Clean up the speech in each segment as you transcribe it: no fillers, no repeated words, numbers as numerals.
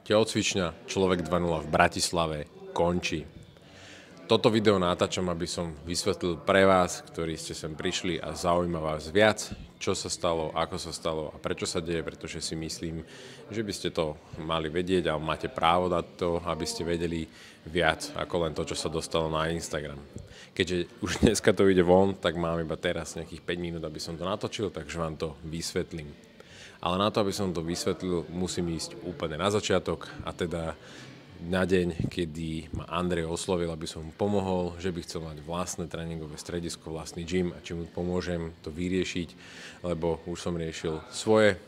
Telocvičňa Človek 2.0 v Bratislave končí. Toto video natáčam, aby som vysvetlil pre vás, ktorí ste sem prišli a zaujíma vás viac, čo sa stalo, ako sa stalo a prečo sa deje, pretože si myslím, že by ste to mali vedieť a máte právo dať to, aby ste vedeli viac ako len to, čo sa dostalo na Instagram. Keďže už dneska to ide von, tak mám iba teraz nejakých 5 minút, aby som to natočil, takže vám to vysvetlím. Ale na to, aby som to vysvetlil, musím ísť úplne na začiatok a teda na deň, kedy ma Andrej oslovil, aby som mu pomohol, že by chcel mať vlastné tréningové stredisko, vlastný gym a či mu pomôžem to vyriešiť, lebo už som riešil svoje,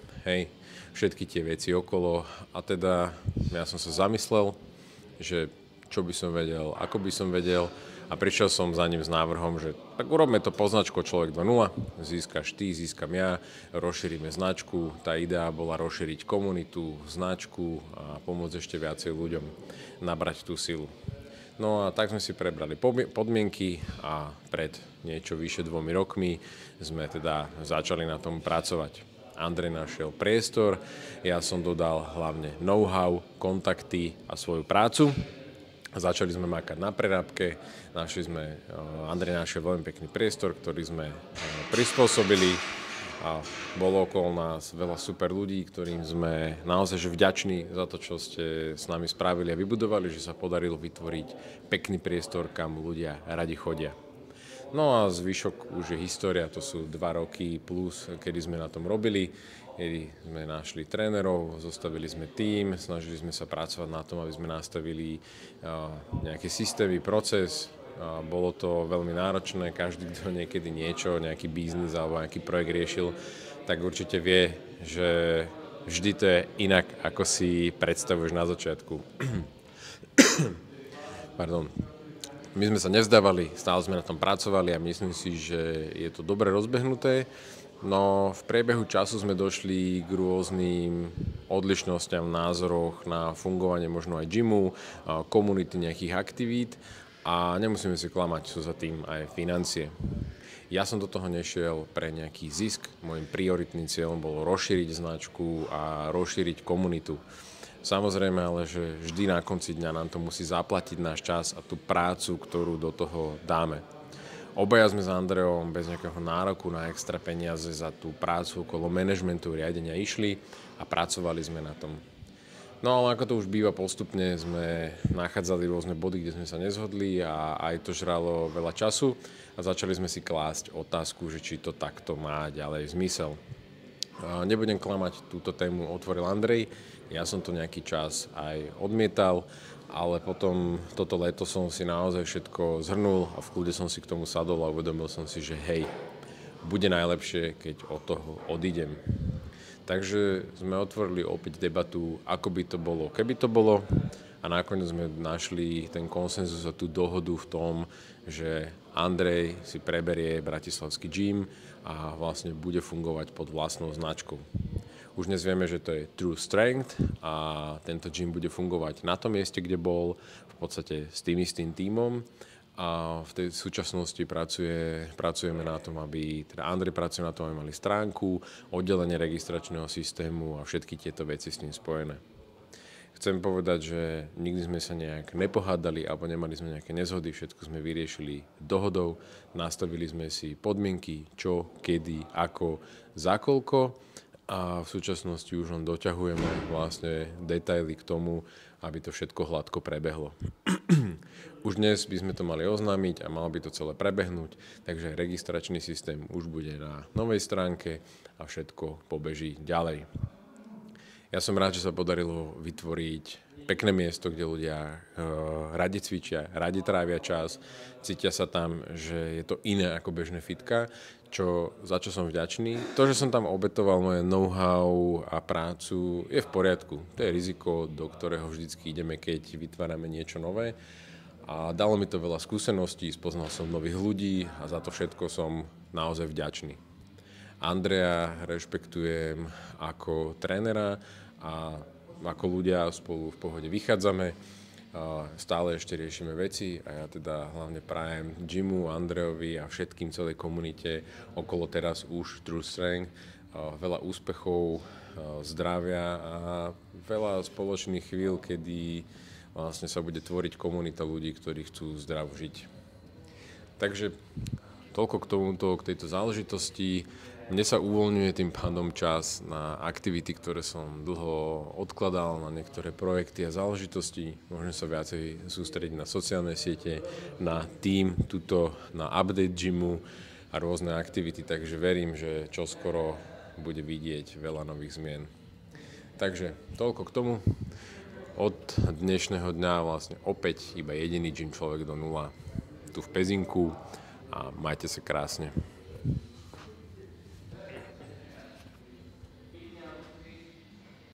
všetky tie veci okolo a teda ja som sa zamyslel, že čo by som vedel, ako by som vedel a prišiel som za ním s návrhom, že tak urobme to poznačko Človek 2.0, získaš ty, získam ja, rozšírime značku. Tá idea bola rozšíriť komunitu, značku a pomôcť ešte viacej ľuďom nabrať tú silu. No a tak sme si prebrali podmienky a pred niečo vyše 2 rokmi sme teda začali na tom pracovať. Andrej našiel priestor, ja som dodal hlavne know-how, kontakty a svoju prácu. Začali sme makať na prerábke, Andrej našiel veľmi pekný priestor, ktorý sme prispôsobili a bolo okolo nás veľa super ľudí, ktorým sme naozaj vďační za to, čo ste s nami spravili a vybudovali, že sa podarilo vytvoriť pekný priestor, kam ľudia radi chodia. No a zvyšok už je história, to sú 2 roky plus, kedy sme na tom robili, kedy sme našli trénerov, zostavili sme tím, snažili sme sa pracovať na tom, aby sme nastavili nejaké systémy, proces. Bolo to veľmi náročné, každý, kto niekedy niečo, nejaký biznis alebo nejaký projekt riešil, tak určite vie, že vždy to je inak, ako si predstavuješ na začiatku. Pardon. My sme sa nevzdávali, stále sme na tom pracovali a myslím si, že je to dobre rozbehnuté, no v priebehu času sme došli k rôznym odlišnostiam v názoroch na fungovanie možno aj gymu, komunity, nejakých aktivít a nemusíme si klamať, sú za tým aj financie. Ja som do toho nešiel pre nejaký zisk, môjim prioritným cieľom bolo rozšíriť značku a rozšíriť komunitu. Samozrejme, ale že vždy na konci dňa nám to musí zaplatiť náš čas a tú prácu, ktorú do toho dáme. Obaja sme s Andrejom bez nejakého nároku na extra peniaze za tú prácu okolo manažmentu riadenia išli a pracovali sme na tom. No ale ako to už býva postupne, sme nachádzali rôzne body, kde sme sa nezhodli a aj to žralo veľa času a začali sme si klásť otázku, že či to takto má ďalej zmysel. Nebudem klamať, túto tému otvoril Andrej, ja som to nejaký čas aj odmietal, ale potom toto leto som si naozaj všetko zhrnul a v kľude som si k tomu sadol a uvedomil som si, že hej, bude najlepšie, keď od toho odídem. Takže sme otvorili opäť debatu, ako by to bolo, keby to bolo a nakoniec sme našli ten konsenzus a tú dohodu v tom, že Andrej si preberie bratislavský gym a vlastne bude fungovať pod vlastnou značkou. Už dnes vieme, že to je True Strength a tento gym bude fungovať na tom mieste, kde bol, v podstate s tým istým tímom a v tej súčasnosti pracujeme na tom, teda Andrej pracuje na tom, aby mali stránku, oddelenie registračného systému a všetky tieto veci s tým spojené. Chcem povedať, že nikdy sme sa nejak nepohádali alebo nemali sme nejaké nezhody, všetko sme vyriešili dohodou, nastavili sme si podmienky, čo, kedy, ako, za koľko a v súčasnosti už len doťahujeme vlastne detaily k tomu, aby to všetko hladko prebehlo. Už dnes by sme to mali oznámiť a malo by to celé prebehnúť, takže registračný systém už bude na novej stránke a všetko pobeží ďalej. Ja som rád, že sa podarilo vytvoriť pekné miesto, kde ľudia radi cvičia, radi trávia čas, cítia sa tam, že je to iné ako bežné fitka, za čo som vďačný. To, že som tam obetoval moje know-how a prácu, je v poriadku. To je riziko, do ktorého vždycky ideme, keď vytvárame niečo nové. A dalo mi to veľa skúseností, spoznal som nových ľudí a za to všetko som naozaj vďačný. Andreja rešpektujem ako trénera a ako ľudia spolu v pohode vychádzame. Stále ešte riešime veci a ja teda hlavne prajem gymu, Andrejovi a všetkým celej komunite okolo teraz už True Strength veľa úspechov, zdravia a veľa spoločných chvíľ, kedy vlastne sa bude tvoriť komunita ľudí, ktorí chcú zdravo žiť. Takže toľko k tejto záležitosti. Mne sa uvoľňuje tým pádom čas na aktivity, ktoré som dlho odkladal, na niektoré projekty a záležitosti. Môžem sa viacej sústrediť na sociálne siete, na tým, na update gymu a rôzne aktivity, takže verím, že čoskoro bude vidieť veľa nových zmien. Takže toľko k tomu. Od dnešného dňa vlastne opäť iba jediný gym Človek do nula tu v Pezinku a majte sa krásne.